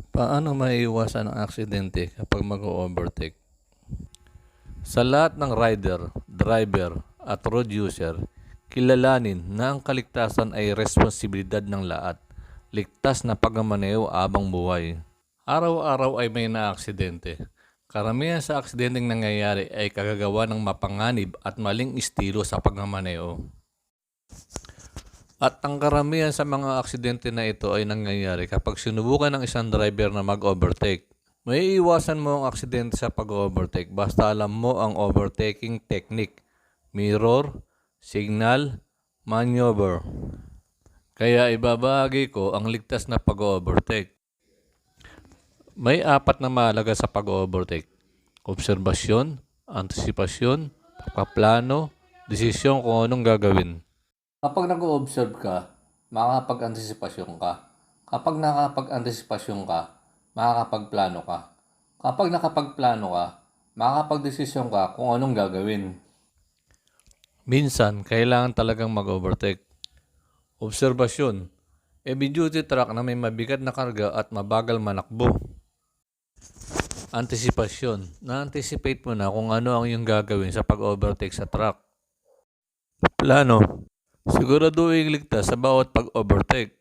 Paano maiiwasan ang aksidente kapag mag-o-overtake? Sa lahat ng rider, driver at road user, kilalanin na ang kaligtasan ay responsibilidad ng lahat. Ligtas na pagmamaneho abang buhay. Araw-araw ay may naaksidente. Karamihan sa aksidenteng nangyayari ay kagagawa ng mapanganib at maling estilo sa pagmamaneho. At ang karamihan sa mga aksidente na ito ay nangyayari kapag sinubukan ng isang driver na mag-overtake. May iwasan mo ang aksidente sa pag-overtake basta alam mo ang overtaking technique, mirror, signal, maneuver. Kaya ibabahagi ko ang ligtas na pag-overtake. May 4 na mahalaga sa pag-overtake: obserbasyon, antisipasyon, pagpaplano, desisyon kung anong gagawin. Kapag nag-o-observe ka, makakapag-antisipasyon ka. Kapag nakakapag-antisipasyon ka, makakapagplano ka. Kapag nakapagplano ka, makakapag-desisyon ka kung anong gagawin. Minsan, kailangan talagang mag-overtake. Obserbasyon. Heavy-duty truck na may mabigat na karga at mabagal manakbo. Antisipasyon. Na-anticipate mo na kung ano ang iyong gagawin sa pag-overtake sa truck. Plano. Siguraduhin ligtas sa bawat pag-overtake.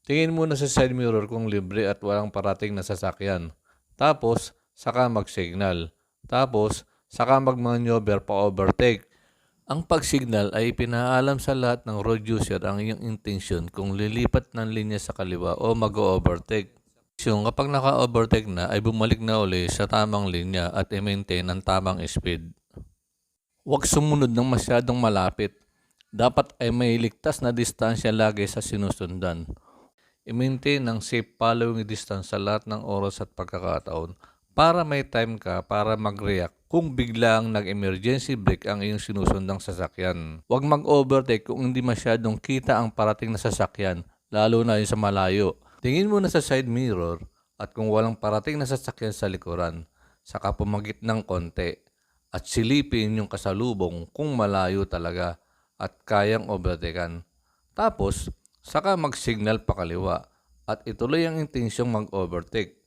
Tingin muna sa side mirror kung libre at walang parating na sasakyan. Tapos, saka mag-signal. Tapos, saka mag-maneuver pa-overtake. Ang pag-signal ay pinaalam sa lahat ng road user ang iyong intensyon kung lilipat ng linya sa kaliwa o mag-overtake. Kapag naka-overtake na ay bumalik na uli sa tamang linya at i-maintain ang tamang speed. Huwag sumunod ng masyadong malapit. Dapat ay may ligtas na distansya lagi sa sinusundan. I-maintain ang safe following distance sa lahat ng oras at pagkakataon para may time ka para mag-react kung biglang nag-emergency brake ang iyong sinusundang sasakyan. Huwag mag-overtake kung hindi masyadong kita ang parating na sasakyan, lalo na yung sa malayo. Tingin muna sa side mirror at kung walang parating na sasakyan sa likuran, saka pumagit ng konti at silipin yung kasalubong kung malayo talaga at kayang overtaken. Tapos, saka mag-signal pakaliwa at ituloy ang intensyong mag-overtake.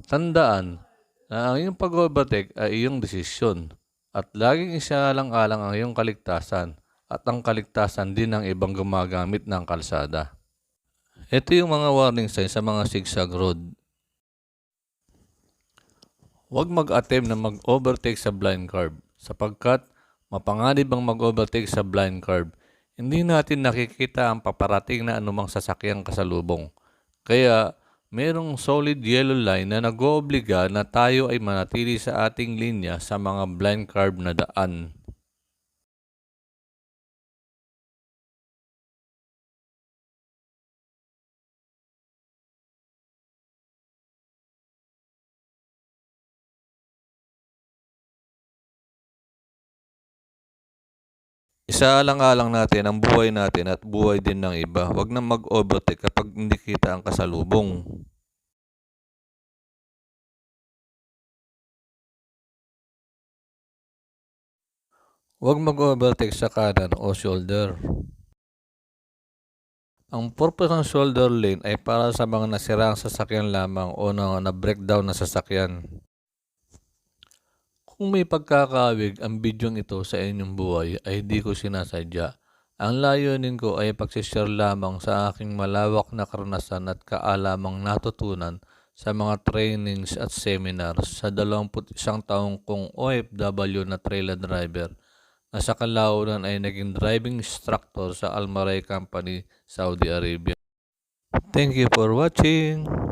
Tandaan na ang iyong pag-overtake ay iyong desisyon at laging isaalang-alang ang iyong kaligtasan at ang kaligtasan din ng ibang gumagamit ng kalsada. Ito yung mga warning signs sa mga zigzag road. Huwag mag-attempt na mag-overtake sa blind curve sapagkat mapanganib ang mag-overtake sa blind curve. Hindi natin nakikita ang paparating na anumang sasakyang kasalubong. Kaya merong solid yellow line na nag-oobliga na tayo ay manatili sa ating linya sa mga blind curve na daan. Isaalang-alang natin ang buhay natin at buhay din ng iba. Huwag na mag-overtake kapag hindi kita ang kasalubong. Huwag mag-overtake sa kanan o shoulder. Ang purpose ng shoulder lane ay para sa mga nasirang sasakyan lamang o na-breakdown na sasakyan. Kung may pagkakawig ang bidyong ito sa inyong buhay ay di ko sinasadya. Ang layunin ko ay pagsishare lamang sa aking malawak na karanasan at kaalamang natutunan sa mga trainings at seminars sa 21 taong kong OFW na trailer driver na sa kalaunan ay naging driving instructor sa Almaray Company, Saudi Arabia. Thank you for watching!